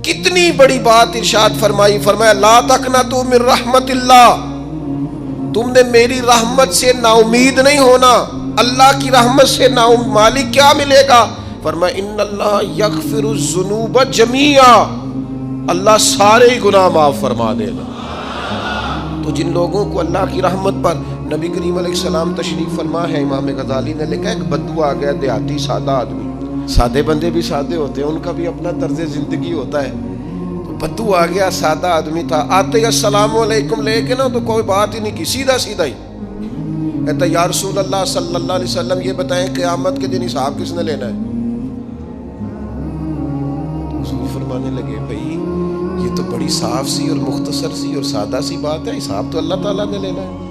کتنی بڑی بات ارشاد فرمائی، فرمایا لا تقنطوا من رحمت اللہ، تم نے میری رحمت سے نا امید نہیں ہونا، اللہ کی رحمت سے نا مالک کیا ملے گا؟ فرمایا ان اللہ یغفر الذنوب جمیعا، اللہ سارے گناہ معاف فرما دے گا۔ تو جن لوگوں کو اللہ کی رحمت پر نبی کریم علیہ السلام تشریف فرما ہے، امام غزالی نے لکھا ایک بدو آ گیا، دیہاتی سادہ آدمی، سادے بندے بھی سادے ہوتے ہیں، ان کا بھی اپنا طرز زندگی ہوتا ہے، تو بدو آ گیا، سادہ آدمی تھا، آتے ہی السلام علیکم لے کے نا تو کوئی بات ہی نہیں کی، سیدھا سیدھا ہی کہتا یا رسول اللہ صلی اللہ علیہ وسلم یہ بتائیں قیامت کے دن حساب کس نے لینا ہے؟ حضور فرمانے لگے بھائی یہ تو بڑی صاف سی اور مختصر سی اور سادہ سی بات ہے، حساب تو اللہ تعالیٰ نے لینا ہے۔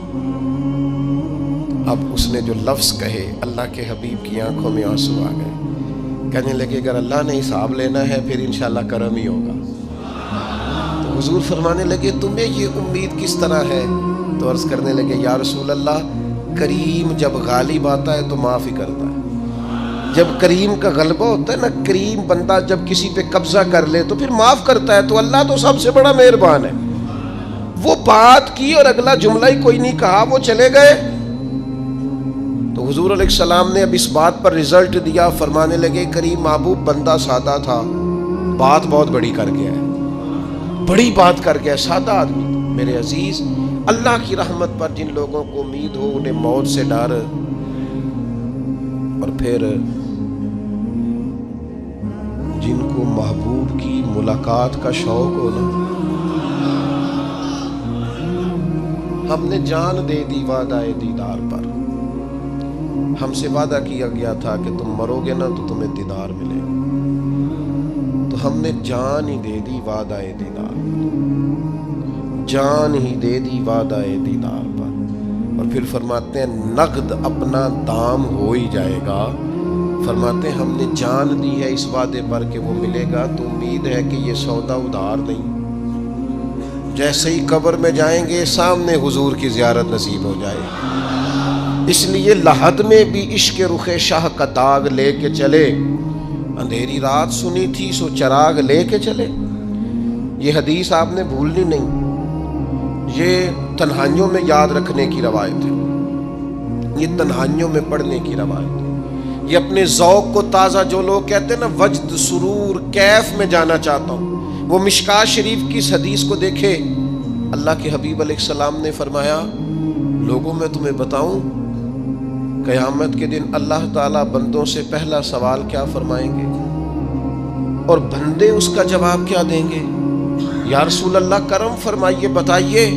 اب اس نے جو لفظ کہے اللہ کے حبیب کی آنکھوں میں آنسو آ گئے، کہنے لگے اگر اللہ نے حساب لینا ہے پھر انشاءاللہ کرم ہی ہوگا۔ تو حضور فرمانے لگے تمہیں یہ امید کس طرح ہے؟ تو عرض کرنے لگے یا رسول اللہ کریم جب غالب آتا ہے تو معاف ہی کرتا ہے، جب کریم کا غلبہ ہوتا ہے نا، کریم بندہ جب کسی پہ قبضہ کر لے تو پھر معاف کرتا ہے، تو اللہ تو سب سے بڑا مہربان ہے۔ وہ بات کی اور اگلا جملہ ہی کوئی نہیں کہا، وہ چلے گئے۔ تو حضور علیہ السلام نے اب اس بات پر رزلٹ دیا، فرمانے لگے کریم محبوب بندہ سادہ تھا، بات بہت بڑی کر گیا ہے، بڑی بات کر گیا، سادہ آدمی۔ میرے عزیز، اللہ کی رحمت پر جن لوگوں کو امید ہو، انہیں موت سے ڈر، اور پھر جن کو محبوب کی ملاقات کا شوق ہو نا، ہم نے جان دے دی وعدہ دیدار پر، ہم سے وعدہ کیا گیا تھا کہ تم مرو گے نا تو تمہیں دیدار ملے گا، تو ہم نے جان ہی دے دی وعدہ دیدار پر، جان ہی دے دی وعدہ دیدار پر۔ اور پھر فرماتے ہیں نقد اپنا دام ہو ہی جائے گا، فرماتے ہیں ہم نے جان دی ہے اس وعدے پر کہ وہ ملے گا، تو امید ہے کہ یہ سودا ادھار نہیں، جیسے ہی قبر میں جائیں گے سامنے حضور کی زیارت نصیب ہو جائے گی۔ اس لیے لحد میں بھی عشق رخ شاہ کا داغ لے کے چلے، اندھیری رات سنی تھی سو چراغ لے کے چلے۔ یہ حدیث آپ نے بھولنی نہیں، یہ تنہائیوں میں یاد رکھنے کی روایت ہے، یہ تنہائیوں میں پڑھنے کی روایت ہے۔ یہ اپنے ذوق کو تازہ، جو لوگ کہتے ہیں نا وجد سرور کیف میں جانا چاہتا ہوں، وہ مشکات شریف کی اس حدیث کو دیکھے۔ اللہ کے حبیب علیہ السلام نے فرمایا لوگوں میں تمہیں بتاؤں قیامت کے دن اللہ تعالیٰ بندوں سے پہلا سوال کیا فرمائیں گے اور بندے اس کا جواب کیا دیں گے؟ یا رسول اللہ کرم فرمائیے بتائیے۔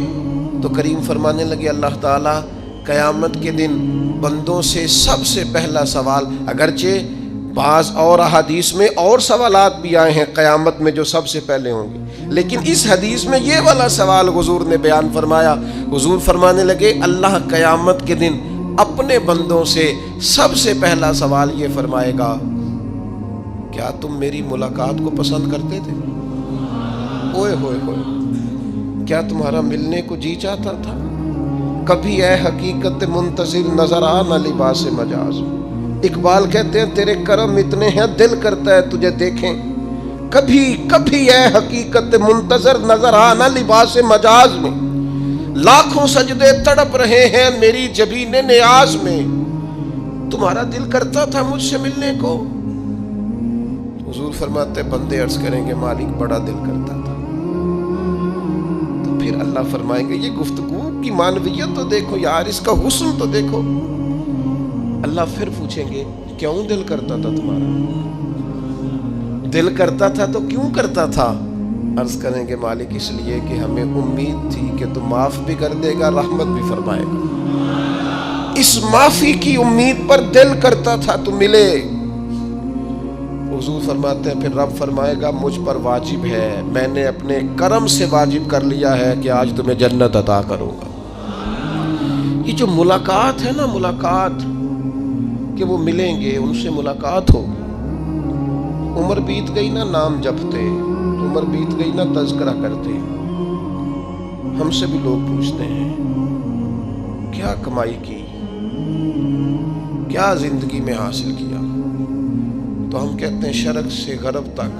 تو کریم فرمانے لگے اللہ تعالیٰ قیامت کے دن بندوں سے سب سے پہلا سوال، اگرچہ بعض اور احادیث میں اور سوالات بھی آئے ہیں قیامت میں جو سب سے پہلے ہوں گے، لیکن اس حدیث میں یہ والا سوال حضور نے بیان فرمایا۔ حضور فرمانے لگے اللہ قیامت کے دن اپنے بندوں سے سب سے پہلا سوال یہ فرمائے گا کیا تم میری ملاقات کو پسند کرتے تھے؟ اوئے ہوئے ہوئے، کیا تمہارا ملنے کو جی چاہتا تھا؟ کبھی اے حقیقت منتظر نظر آ نہ لباس مجاز۔ اقبال کہتے ہیں تیرے کرم اتنے ہیں دل کرتا ہے تجھے دیکھیں، کبھی کبھی اے حقیقت منتظر نظر آ نہ لباس مجاز میں، لاکھوں سجدے تڑپ رہے ہیں میری جبین نیاز میں، تمہارا دل کرتا تھا مجھ سے ملنے کو؟ حضور فرماتے بندے عرض کریں گے مالک بڑا دل کرتا تھا۔ تو پھر اللہ فرمائیں گے یہ گفتگو کی معنویت تو دیکھو یار، اس کا حسن تو دیکھو۔ اللہ پھر پوچھیں گے کیوں دل کرتا تھا تمہارا؟ دل کرتا تھا تو کیوں کرتا تھا؟ عرض کریں گے مالک اس لیے کہ ہمیں امید تھی کہ تو معاف بھی کر دے گا، رحمت بھی فرمائے گا، اس معافی کی امید پر دل کرتا تھا تو ملے۔ حضور فرماتے ہیں پھر رب فرمائے گا مجھ پر واجب ہے، میں نے اپنے کرم سے واجب کر لیا ہے کہ آج تمہیں جنت عطا کروں گا۔ یہ جو ملاقات ہے نا، ملاقات کہ وہ ملیں گے، ان سے ملاقات ہو۔ عمر بیت گئی نا نام جپتے، عمر بیت گئی نا تذکرہ کرتے، ہم سے بھی لوگ پوچھتے ہیں کیا کمائی کی، کیا زندگی میں حاصل کیا، تو ہم کہتے ہیں شرق سے غرب تک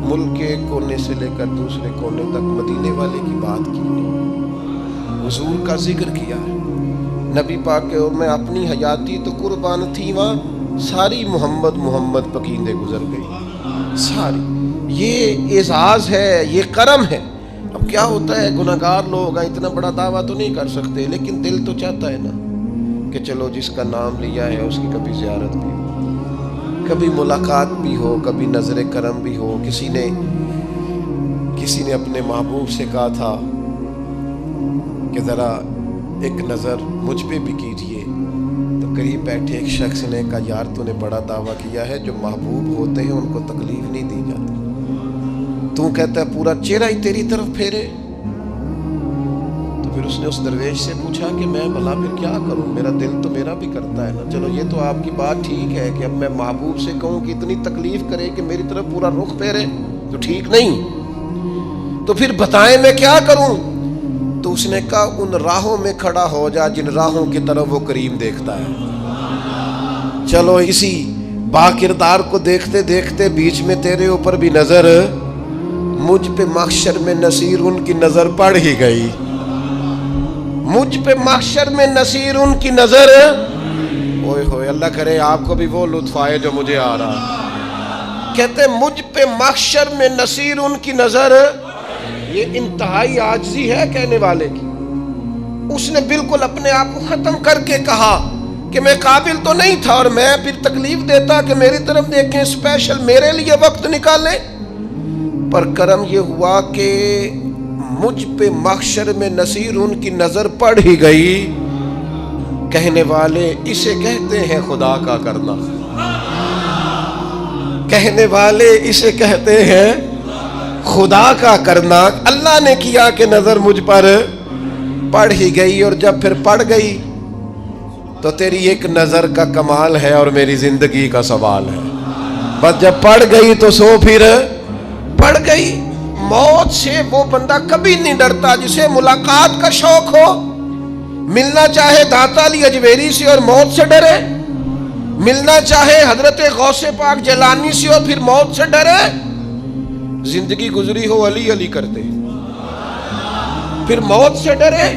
ملک کے ایک کونے سے لے کر دوسرے کونے تک مدینے والے کی بات کی، حضور کا ذکر کیا ہے۔ نبی پاک کے میں اپنی حیاتی تو قربان تھی، وہاں ساری محمد محمد پکیندے گزر گئی ساری۔ یہ اعزاز ہے، یہ کرم ہے۔ اب کیا ہوتا ہے، گناہگار لوگ ہیں، اتنا بڑا دعویٰ تو نہیں کر سکتے، لیکن دل تو چاہتا ہے نا کہ چلو جس کا نام لیا ہے اس کی کبھی زیارت بھی ہو، کبھی ملاقات بھی ہو، کبھی نظر کرم بھی ہو۔ کسی نے اپنے محبوب سے کہا تھا کہ ذرا ایک نظر مجھ پہ بھی کیجئے، تو قریب بیٹھے ایک شخص نے کہا یار تو نے بڑا دعویٰ کیا ہے، جو محبوب ہوتے ہیں ان کو تکلیف نہیں دی جاتی، تو کہتا ہے پورا چہرہ ہی تیری طرف پھیرے۔ تو پھر اس نے اس درویش سے پوچھا کہ میں بھلا پھر کیا کروں، میرا دل تو میرا بھی کرتا ہے نا۔ چلو یہ تو آپ کی بات ٹھیک ہے کہ اب میں محبوب سے کہوں کہ اتنی تکلیف کرے کہ میری طرف پورا رخ پھیرے تو ٹھیک نہیں، تو پھر بتائیں میں کیا کروں؟ تو اس نے کہا ان راہوں میں کھڑا ہو جا جن راہوں کی طرف وہ کریم دیکھتا ہے۔ چلو اسی با کردار کو دیکھتے دیکھتے بیچ میں تیرے اوپر بھی نظر، مجھ پہ محشر میں نصیر ان کی نظر پڑ ہی گئی، مجھ پہ محشر میں نصیر ان کی نظر۔ اوئے ہوئے، اللہ کرے آپ کو بھی وہ لطف آئے جو مجھے آ رہا۔ کہتے مجھ پہ محشر میں نصیر ان کی نظر، یہ انتہائی عاجزی ہے کہنے والے کی۔ اس نے بالکل اپنے آپ کو ختم کر کے کہا کہ میں قابل تو نہیں تھا، اور میں پھر تکلیف دیتا کہ میری طرف دیکھیں، اسپیشل میرے لیے وقت نکالیں۔ پر کرم یہ ہوا کہ مجھ پہ محشر میں نصیر ان کی نظر پڑ ہی گئی۔ کہنے والے اسے کہتے ہیں خدا کا کرنا، کہنے والے اسے کہتے ہیں خدا کا کرنا۔ اللہ نے کیا کہ نظر مجھ پر پڑ ہی گئی، اور جب پھر پڑ گئی تو تیری ایک نظر کا کمال ہے اور میری زندگی کا سوال ہے۔ بس جب پڑ گئی تو سو پھر پڑ گئی۔ موت سے وہ بندہ کبھی نہیں ڈرتا جسے ملاقات کا شوق ہو۔ ملنا چاہے داتا علی اجویری سے اور موت سے ڈرے، ملنا چاہے حضرت غوث پاک جیلانی سے اور پھر موت سے ڈرے۔ زندگی گزری ہو علی علی کرتے پھر موت سے ڈرے۔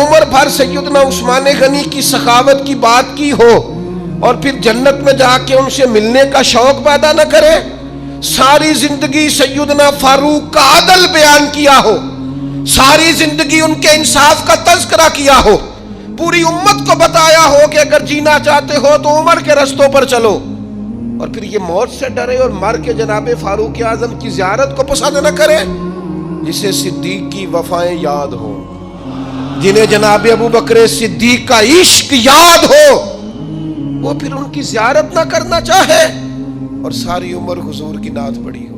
عمر بھر سیدنا عثمان غنی کی سخاوت کی بات کی ہو اور پھر جنت میں جا کے ان سے ملنے کا شوق پیدا نہ کرے۔ ساری زندگی سیدنا فاروق کا عدل بیان کیا ہو، ساری زندگی ان کے انصاف کا تذکرہ کیا ہو، پوری امت کو بتایا ہو کہ اگر جینا چاہتے ہو تو عمر کے رستوں پر چلو، اور پھر یہ موت سے ڈرے اور مر کے جناب فاروق اعظم کی زیارت کو پسند نہ کرے۔ جسے صدیق کی وفائیں یاد ہو، جنہیں جناب ابو بکر صدیق کا عشق یاد ہو، وہ پھر ان کی زیارت نہ کرنا چاہے اور ساری عمر حضور کی نعت پڑھی ہو۔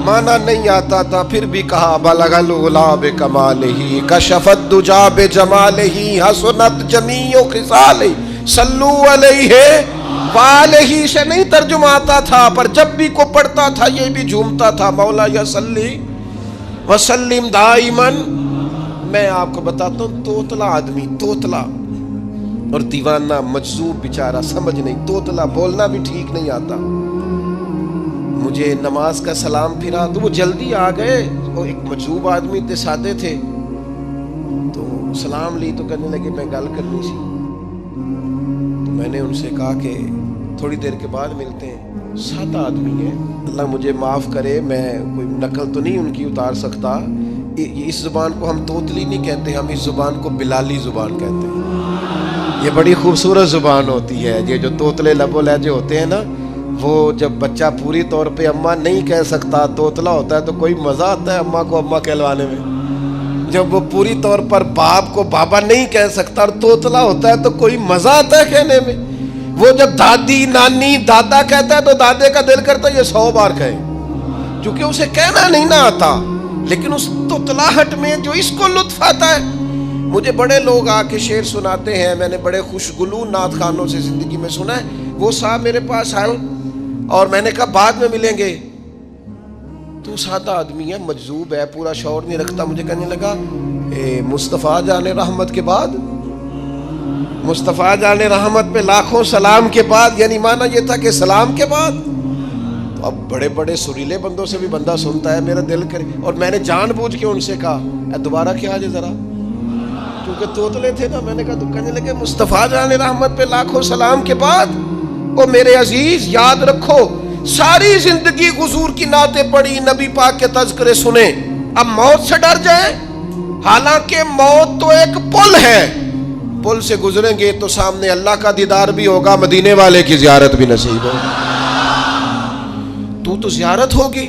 مانا نہیں آتا تھا پھر بھی کہا بلغ العلا بکمالہ کشف الدجا بجمالہ حسنت جمیع خصالہ صلو علیہ والہ سے نہیں ترجمہ آتا تھا، پر جب بھی کو پڑھتا تھا یہ بھی جھومتا تھا مولا یا صلی وسلم دائماً۔ میں آپ کو بتاتا ہوں، توتلا آدمی، توتلا اور دیوانہ مجذوب بیچارہ، سمجھ نہیں، توتلا بولنا بھی ٹھیک نہیں آتا۔ مجھے نماز کا سلام پھرا تو وہ جلدی آ گئے، وہ ایک مجذوب آدمی تھے، سادے تھے، تو سلام لی تو کہنے لگے میں گل کرنی سی۔ تو میں نے ان سے کہا کہ تھوڑی دیر کے بعد ملتے ہیں۔ سادہ آدمی ہے، اللہ مجھے معاف کرے، میں کوئی نقل تو نہیں ان کی اتار سکتا۔ اس زبان کو ہم توتلی نہیں کہتے، ہم اس زبان کو بلالی زبان کہتے ہیں۔ یہ بڑی خوبصورت زبان ہوتی ہے۔ یہ جو توتلے لب و لہجے ہوتے ہیں نا، وہ جب بچہ پوری طور پہ اماں نہیں کہہ سکتا، توتلا ہوتا ہے، تو کوئی مزہ آتا ہے اماں کو اماں کہلوانے میں۔ جب وہ پوری طور پر باپ کو بابا نہیں کہہ سکتا اور توتلا ہوتا ہے تو کوئی مزہ آتا ہے کہنے میں۔ وہ جب دادی نانی دادا کہتا ہے تو دادے کا دل کرتا ہے یہ 100 بار کہے، چونکہ اسے کہنا نہیں نہ آتا، لیکن اس توتلاہٹ میں جو اس کو لطف آتا ہے۔ مجھے بڑے لوگ آ کے شعر سناتے ہیں، میں نے بڑے خوشگلو نعت خوانوں سے زندگی میں سنا ہے۔ وہ صاحب میرے پاس آئے اور میں نے کہا بعد میں ملیں گے، تو سادہ آدمی ہے، مجذوب ہے، پورا شعور نہیں رکھتا۔ مجھے کہنے لگا مصطفیٰ جان رحمت کے بعد، مصطفیٰ جان رحمت پہ لاکھوں سلام کے بعد، یعنی معنی یہ تھا کہ سلام کے بعد۔ تو اب بڑے بڑے سریلے بندوں سے بھی بندہ سنتا ہے میرا دل کرے، اور میں نے جان بوجھ کے ان سے کہا اے دوبارہ کیا جائے ذرا، کیونکہ توتلے تھے نا. میں نے کہا تو کہنے لگے مصطفیٰ جان رحمت پہ لاکھوں سلام کے بعد او میرے عزیز یاد رکھو ساری زندگی حضور کی نعتیں پڑھی، نبی پاک کے تذکرے سنے، اب موت سے ڈر جائیں؟ حالانکہ موت تو ایک پل ہے، پل سے گزریں گے تو سامنے اللہ کا دیدار بھی ہوگا، مدینے والے کی زیارت بھی نصیب ہوگی. تو زیارت ہوگی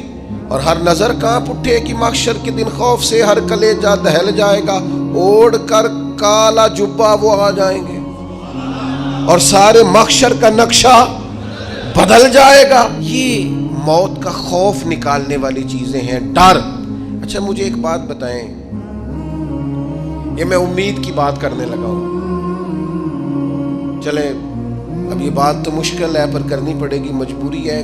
اور ہر نظر کانپ اٹھے کہ محشر کے دن خوف سے ہر کلیجہ دہل جائے گا، اوڑھ کر کالا جبہ وہ آ جائیں گے اور سارے محشر کا نقشہ بدل جائے گا. یہ موت کا خوف نکالنے والی چیزیں ہیں، ڈر. اچھا مجھے ایک بات بتائیں، یہ میں امید کی بات کرنے لگا ہوں، چلیں اب یہ بات تو مشکل ہے پر کرنی پڑے گی، مجبوری ہے.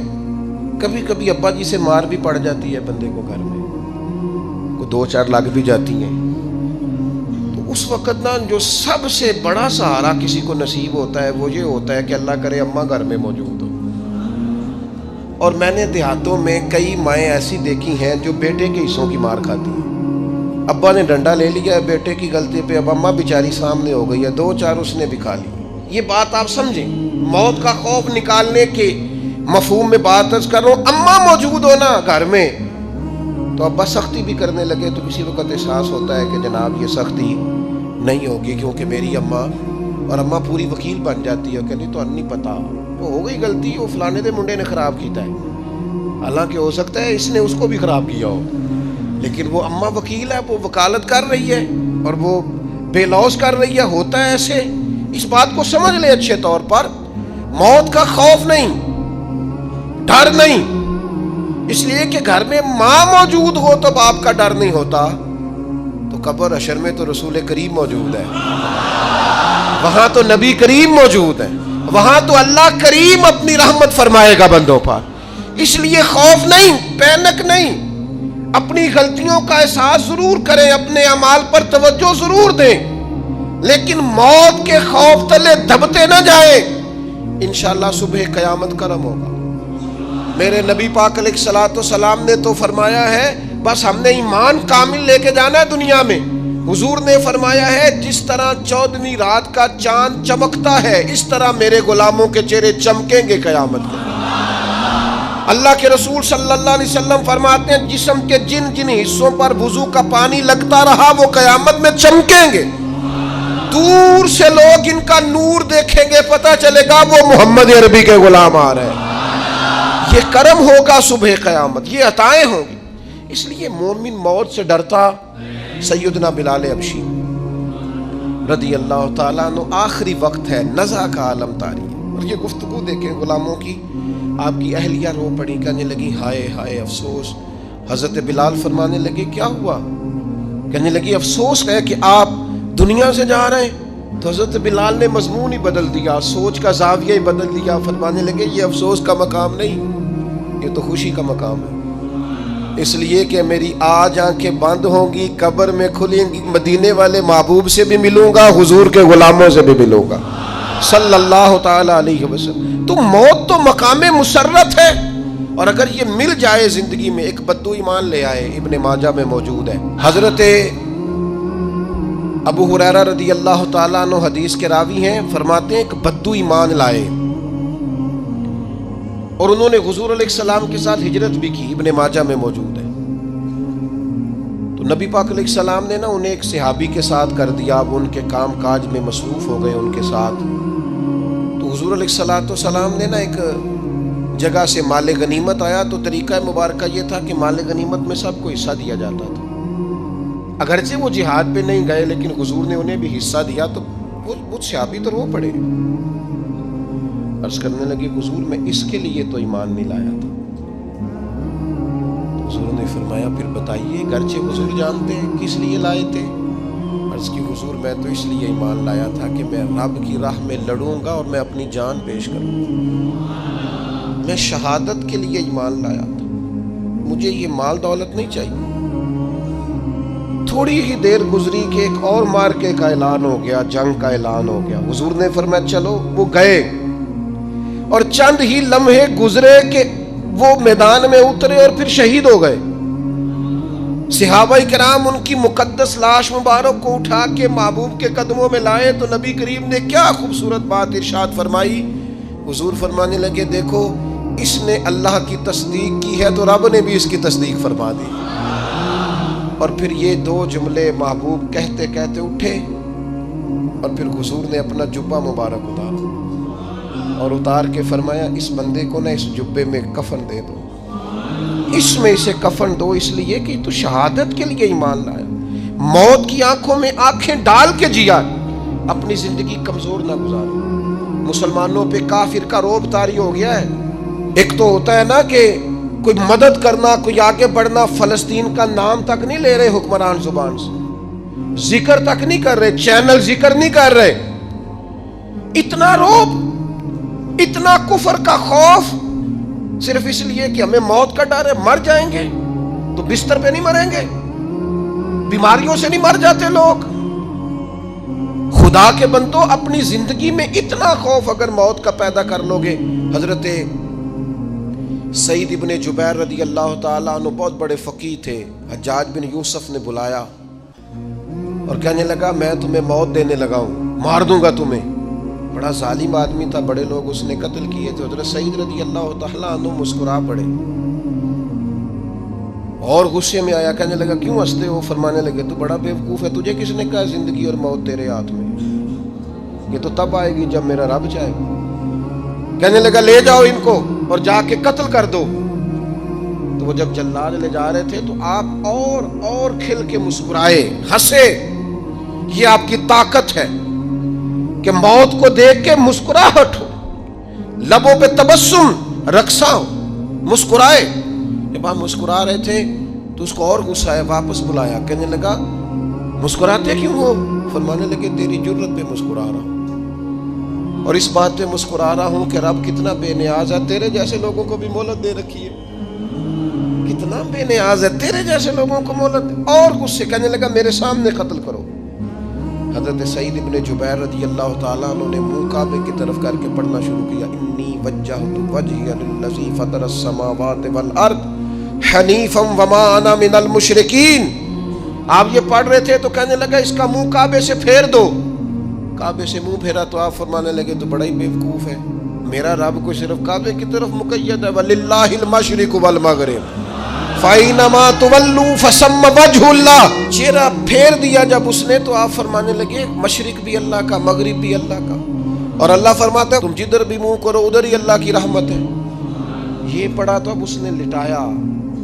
کبھی کبھی ابا جی سے مار بھی پڑ جاتی ہے بندے کو، گھر میں کوئی 2-4 لگ بھی جاتی ہیں، تو اس وقت نا جو سب سے بڑا سہارا کسی کو نصیب ہوتا ہے وہ یہ ہوتا ہے کہ اللہ کرے اماں گھر میں موجود ہو. اور میں نے دیہاتوں میں کئی مائیں ایسی دیکھی ہیں جو بیٹے کے حصوں کی مار کھاتی ہیں. ابا نے ڈنڈا لے لیا ہے بیٹے کی غلطی پہ، اب اماں بیچاری سامنے ہو گئی ہے، 2-4 اس نے بھی کھا لی. یہ بات آپ سمجھیں، موت کا خوف نکالنے کے مفہوم میں بات عرض کر رہا ہوں. اماں موجود ہو نا گھر میں تو ابا سختی بھی کرنے لگے تو کسی وقت احساس ہوتا ہے کہ جناب یہ سختی نہیں ہوگی کیونکہ میری اماں، اور اماں پوری وکیل بن جاتی ہے، کہنی تو نہیں پتا وہ ہو گئی غلطی، وہ فلانے دے منڈے نے خراب کیتا ہے، حالانکہ ہو سکتا ہے اس نے اس کو بھی خراب کیا ہو، لیکن وہ اماں وکیل ہے، وہ وکالت کر رہی ہے اور وہ بے لوث کر رہی ہے. ہوتا ہے ایسے، اس بات کو سمجھ لے اچھے طور پر. موت کا خوف نہیں، ڈر نہیں، اس لیے کہ گھر میں ماں موجود ہو تو باپ کا ڈر نہیں ہوتا. تو قبر حشر میں تو رسول کریم موجود ہے، وہاں تو نبی کریم موجود ہے، وہاں تو اللہ کریم اپنی رحمت فرمائے گا بندوں پر. اس لیے خوف نہیں، پینک نہیں، اپنی غلطیوں کا احساس ضرور کریں، اپنے اعمال پر توجہ ضرور دیں، لیکن موت کے خوف تلے دبتے نہ جائیں. انشاءاللہ صبح قیامت کرم ہوگا. میرے نبی پاک علیہ الصلوۃ والسلام نے تو فرمایا ہے بس ہم نے ایمان کامل لے کے جانا ہے دنیا میں. حضور نے فرمایا ہے جس طرح 14ویں رات کا چاند چمکتا ہے اس طرح میرے غلاموں کے چہرے چمکیں گے قیامت کو. اللہ کے رسول صلی اللہ علیہ وسلم فرماتے ہیں جسم کے جن جن حصوں پر وضو کا پانی لگتا رہا وہ قیامت میں چمکیں گے. دور سے لوگ ان کا نور دیکھیں گے، پتہ چلے گا وہ محمد عربی کے غلام آ رہے ہیں. یہ کرم ہوگا صبح قیامت، یہ عطائیں ہوں گی. اس لیے مومن موت سے ڈرتا. سیدنا بلال حبشی رضی اللہ تعالیٰ عنہ، آخری وقت ہے، نزع کا عالم طاری ہے، اور یہ گفتگو دیکھیں غلاموں کی. آپ کی اہلیہ رو پڑی، کہنے لگی ہائے ہائے افسوس. حضرت بلال فرمانے لگے کیا ہوا؟ کہنے لگی افسوس ہے کہ آپ دنیا سے جا رہے ہیں. تو حضرت بلال نے مضمون ہی بدل دیا، سوچ کا زاویہ ہی بدل دیا. فرمانے لگے یہ افسوس کا مقام نہیں، یہ تو خوشی کا مقام ہے. اس لیے کہ میری آج آنکھیں بند ہوں گی، قبر میں کھلیں گی، مدینے والے محبوب سے بھی ملوں گا، حضور کے غلاموں سے بھی ملوں گا صلی اللہ تعالی علیہ وسلم. تو موت تو مقام مسرت ہے، اور اگر یہ مل جائے زندگی میں. ایک بدو ایمان لے آئے، ابن ماجہ میں موجود ہے. حضرت ابو ہریرہ رضی اللہ تعالیٰ عنہ حدیث کے راوی ہیں، فرماتے ہیں ایک بدو ایمان لائے اور انہوں نے حضور علیہ السلام کے ساتھ ہجرت بھی کی. ابن ماجہ میں موجود ہے. تو نبی پاک علیہ السلام نے نا انہیں ایک صحابی کے ساتھ کر دیا. اب ان کے کام کاج میں مصروف ہو گئے ان کے ساتھ. تو حضور علیہ السلام نے نا ایک جگہ سے مال غنیمت آیا. تو طریقہ مبارکہ یہ تھا کہ مال غنیمت میں سب کو حصہ دیا جاتا تھا. اگرچہ وہ جہاد پہ نہیں گئے لیکن حضور نے انہیں بھی حصہ دیا. تو وہ صحابی تو رو پڑے، عرض کرنے لگے حضور میں اس کے لیے تو ایمان نہیں لایا تھا. حضور نے فرمایا پھر بتائیے، گرچہ حضور جانتے ہیں کس لیے لائے تھے. عرض کی حضور میں تو اس لیے ایمان لایا تھا کہ میں رب کی راہ میں لڑوں گا اور میں اپنی جان پیش کروں گا. میں شہادت کے لیے ایمان لایا تھا، مجھے یہ مال دولت نہیں چاہیے. تھوڑی ہی دیر گزری کہ ایک اور مارکے کا اعلان ہو گیا، جنگ کا اعلان ہو گیا. حضور نے فرمایا چلو. وہ گئے اور چند ہی لمحے گزرے کہ وہ میدان میں اترے اور پھر شہید ہو گئے. صحابہ کرام ان کی مقدس لاش مبارک کو اٹھا کے محبوب کے قدموں میں لائے تو نبی کریم نے کیا خوبصورت بات ارشاد فرمائی. حضور فرمانے لگے دیکھو اس نے اللہ کی تصدیق کی ہے تو رب نے بھی اس کی تصدیق فرما دی. اور پھر یہ دو جملے محبوب کہتے کہتے اٹھے اور پھر حضور نے اپنا جبہ مبارک اتارا اور اتار کے فرمایا اس بندے کو نہ اس جبے میں کفن دے دو, اس میں اسے کفن دو, اس لیے کہ تو شہادت کے لیے ایمان لایا, موت کی آنکھوں میں آنکھیں ڈال کے جیا, اپنی زندگی کمزور نہ گزاری. مسلمانوں پہ کافر کا رعب طاری ہو گیا ہے. ایک تو ہوتا ہے نا کہ کوئی مدد کرنا, کوئی آگے بڑھنا, فلسطین کا نام تک نہیں لے رہے حکمران زبان سے, ذکر تک نہیں کر رہے, چینل ذکر نہیں کر رہے. اتنا رعب, اتنا کفر کا خوف, صرف اس لیے کہ ہمیں موت کا ڈر ہے. مر جائیں گے تو بستر پہ نہیں مریں گے, بیماریوں سے نہیں مر جاتے لوگ. خدا کے بندو اپنی زندگی میں اتنا خوف اگر موت کا پیدا کر لو گے. حضرت سعید ابن جبیر رضی اللہ تعالیٰ عنہ بہت بڑے فقیہ تھے. حجاج بن یوسف نے بلایا اور کہنے لگا میں تمہیں موت دینے لگا ہوں, مار دوں گا تمہیں. بڑا ظالم آدمی تھا, بڑے لوگ اس نے قتل کیے تھے. حضرت سعید رضی اللہ تعالیٰ عنہ مسکرا پڑے اور غصے میں آیا, کہنے لگا کیوں ہنستے ہو؟ فرمانے لگے تو بڑا بیوقوف ہے, تجھے کس نے کہا زندگی اور موت تیرے ہاتھ میں, یہ تو تب آئے گی جب میرا رب چاہے. کہنے لگا لے جاؤ ان کو اور جا کے قتل کر دو. تو وہ جب جلاد لے جا رہے تھے تو آپ اور کھل کے مسکرائے, ہنسے. یہ آپ کی طاقت ہے کہ موت کو دیکھ کے مسکراہٹ ہو, لبوں پہ تبسم رقصہ ہو, مسکرائے. جب آپ مسکرا رہے تھے تو اس کو اور غصہ آیا, واپس بلایا. کہنے لگا مسکراتے کیوں ہو؟ فرمانے لگے تیری جرت پہ مسکرا رہا ہوں اور اس بات پہ مسکرا رہا ہوں کہ رب کتنا بے نیاز ہے, تیرے جیسے لوگوں کو بھی مہلت دے رکھی ہے. کتنا بے نیاز ہے, تیرے جیسے لوگوں کو مہلت. اور غصے, کہنے لگا میرے سامنے قتل کرو. حضرت سعید ابن جبیر رضی اللہ تعالیٰ عنہ نے منہ کعبے کی طرف کر کے پڑھنا شروع کیا, انی وجہت وجہی للذی فطر السماوات والارض حنیفا وما انا من المشرکین. آپ یہ پڑھ رہے تھے تو کہنے لگا اس کا منہ کعبے سے پھیر دو. کعبے سے منہ پھیرا تو آپ فرمانے لگے تو بڑا ہی بیوقوف ہے, میرا رب کو صرف کعبے کی طرف مقید ہے, وَلِلَّهِ الْمَشْرِقُ وَالْمَغْرِبُ فَأَيْنَمَا تُوَلُّوا فَثَمَّ وَجْهُ اللَّهِ. چہرہ پھیر دیا جب اس نے تو آپ فرمانے لگے مشرق بھی اللہ کا, مغرب بھی اللہ کا. اور اللہ فرماتا ہے تم جدھر بھی منہ کرو ادھر ہی اللہ کی رحمت ہے. یہ پڑھا تو اب اس نے لٹایا,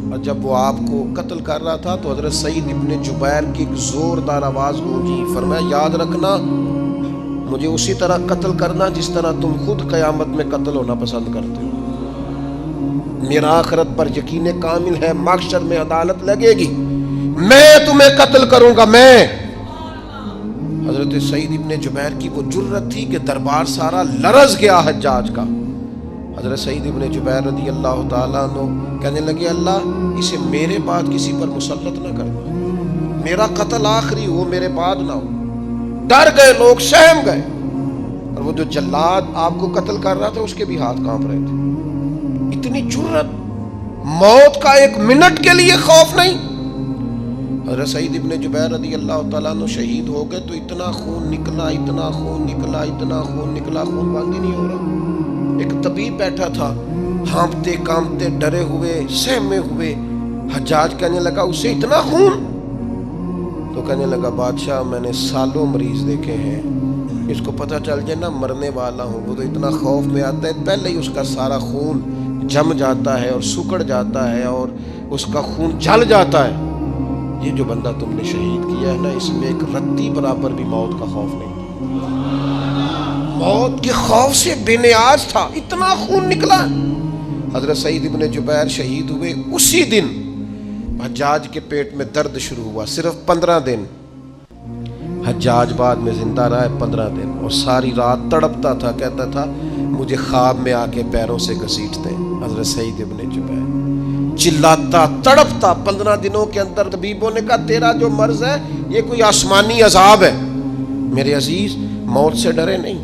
اور جب وہ آپ کو قتل کر رہا تھا تو حضرت سعید ابن جبیر کی ایک زوردار آواز گونجی. فرمایا یاد رکھنا مجھے اسی طرح قتل کرنا جس طرح تم خود قیامت میں قتل ہونا پسند کرتے ہو. میرا آخرت پر یقین کامل ہے, محشر میں عدالت لگے گی, میں تمہیں قتل کروں گا میں. حضرت سعید ابن جبیر کی وہ جرت تھی کہ دربار سارا لرز گیا حجاج کا. حضرت سعید ابن جبیر رضی اللہ تعالیٰ عنہ کہنے لگے اللہ اسے میرے بعد کسی پر مسلط نہ کرنا, میرا قتل آخری ہو, میرے بعد نہ ہو. ڈر گئے لوگ, سہم گئے. اور وہ جو جلاد آپ کو قتل کر رہا تھا اس کے بھی ہاتھ کانپ رہے تھے. اتنی جرت, موت کا ایک منٹ کے لیے خوف نہیں. حضرت سعید ابن جبیر رضی اللہ تعالیٰ عنہ شہید ہو گئے تو اتنا خون نکلا, اتنا خون نکلا, اتنا خون نکلا, خون بند ہی نہیں ہو رہا. ایک طبیب بیٹھا تھا, ہانپتے کانپتے ڈرے ہوئے سہمے ہوئے. حجاج کہنے لگا اسے اتنا خون؟ تو کہنے لگا بادشاہ میں نے سالوں مریض دیکھے ہیں, اس کو پتہ چل جائے نا مرنے والا ہوں وہ تو اتنا خوف میں آتا ہے, پہلے ہی اس کا سارا خون جم جاتا ہے اور سکڑ جاتا ہے اور اس کا خون جل جاتا ہے. یہ جو بندہ تم نے شہید کیا ہے نا اس میں ایک رتی برابر بھی موت کا خوف نہیں, موت کے خوف سے بے نیاز تھا, اتنا خون نکلا. حضرت سعید ابن جبیر شہید ہوئے اسی دن حجاج کے پیٹ میں درد شروع ہوا. صرف 15 دن حجاج بعد میں زندہ رہا ہے, 15 دن, اور ساری رات تڑپتا تھا, کہتا تھا مجھے خواب میں آ کے پیروں سے گھسیٹتے ہیں. حضرت سعید ابن جبیر چلاتا تڑپتا 15 دنوں کے اندر. طبیبوں نے کہا تیرا جو مرض ہے یہ کوئی آسمانی عذاب ہے. میرے عزیز موت سے ڈرے نہیں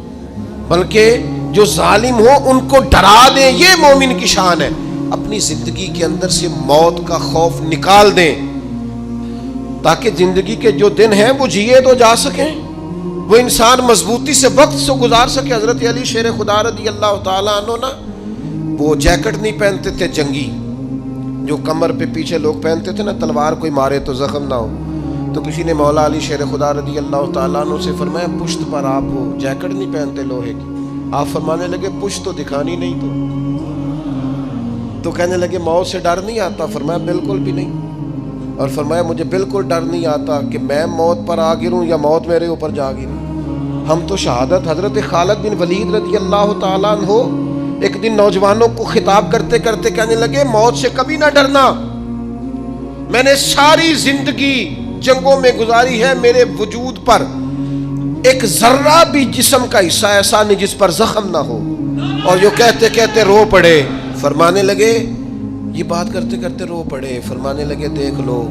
بلکہ جو ظالم ہو ان کو ڈرا دیں, یہ مومن کی شان ہے. اپنی زندگی کے اندر سے موت کا خوف نکال دیں، تاکہ زندگی کے جو دن ہیں وہ جیے تو جا سکیں، وہ انسان مضبوطی سے وقت سے گزار سکے۔ حضرت علی شیر خدا رضی اللہ تعالیٰ عنہ نا وہ جیکٹ نہیں پہنتے تھے جنگی، جو کمر پہ پیچھے لوگ پہنتے تھے نا، تلوار کوئی مارے تو زخم نہ ہو۔ تو کسی نے مولا علی شیر خدا رضی اللہ تعالیٰ عنہ سے فرمایا پشت پر آپ وہ جیکٹ نہیں پہنتے لوہے کی؟ آپ فرمانے لگے پشت تو دکھانی نہیں تو کہنے لگے موت سے ڈر نہیں آتا؟ فرمایا بالکل بھی نہیں، اور فرمایا مجھے بالکل ڈر نہیں آتا کہ میں موت پر آ گروں یا موت میرے اوپر جا گرے۔ ہم تو شہادت حضرت خالد بن ولید رضی اللہ تعالیٰ عنہ ایک دن نوجوانوں کو خطاب کرتے کرتے کہنے لگے موت سے کبھی نہ ڈرنا، میں نے ساری زندگی جنگوں میں گزاری ہے، میرے وجود پر ایک ذرہ بھی جسم کا حصہ ایسا نہیں جس پر زخم نہ ہو۔ اور جو کہتے کہتے رو پڑے، فرمانے لگے یہ بات کرتے کرتے رو پڑے، فرمانے لگے دیکھ لو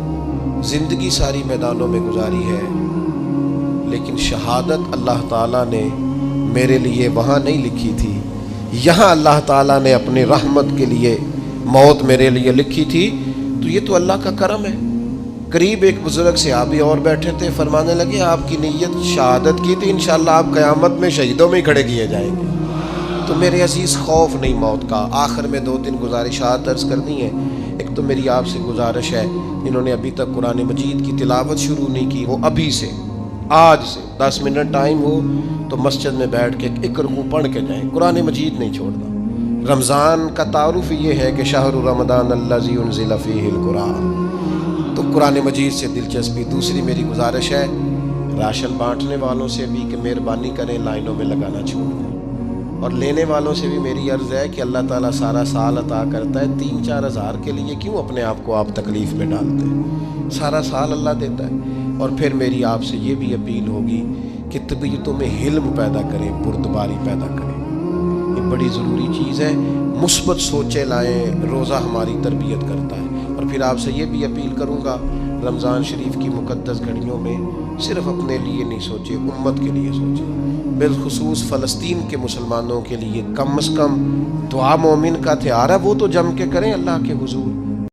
زندگی ساری میدانوں میں گزاری ہے، لیکن شہادت اللہ تعالیٰ نے میرے لیے وہاں نہیں لکھی تھی، یہاں اللہ تعالیٰ نے اپنی رحمت کے لیے موت میرے لیے لکھی تھی۔ تو یہ تو اللہ کا کرم ہے۔ قریب ایک بزرگ صحابی اور بیٹھے تھے، فرمانے لگے آپ کی نیت شہادت کی تھی، انشاءاللہ آپ قیامت میں شہیدوں میں ہی کھڑے کیے جائیں گے۔ تو میرے عزیز خوف نہیں موت کا۔ آخر میں 2-3 گزارشات عرض کرنی ہے۔ ایک تو میری آپ سے گزارش ہے، جنہوں نے ابھی تک قرآن مجید کی تلاوت شروع نہیں کی، وہ ابھی سے آج سے 10 منٹ ٹائم ہو تو مسجد میں بیٹھ کے ایک رکوع پڑھ کے جائیں، قرآن مجید نہیں چھوڑنا۔ رمضان کا تعارف یہ ہے کہ شہر رمضان الذی انزل فیہ القرآن، تو قرآن مجید سے دلچسپی۔ دوسری میری گزارش ہے راشن بانٹنے والوں سے بھی کہ مہربانی کریں لائنوں میں لگانا چھوڑ دیں، اور لینے والوں سے بھی میری عرض ہے کہ اللہ تعالیٰ سارا سال عطا کرتا ہے، 3-4 ہزار کے لیے کیوں اپنے آپ کو آپ تکلیف میں ڈالتے ہیں؟ سارا سال اللہ دیتا ہے۔ اور پھر میری آپ سے یہ بھی اپیل ہوگی کہ طبیعتوں میں حلم پیدا کریں، بردباری پیدا کریں، یہ بڑی ضروری چیز ہے۔ مثبت سوچیں لائیں، روزہ ہماری تربیت کرتا ہے۔ اور پھر آپ سے یہ بھی اپیل کروں گا رمضان شریف کی مقدس گھڑیوں میں صرف اپنے لیے نہیں سوچے، امت کے لیے سوچیں، بالخصوص فلسطین کے مسلمانوں کے لیے کم از کم دعا مومن کا ہتھیار ہے، وہ تو جم کے کریں اللہ کے حضور۔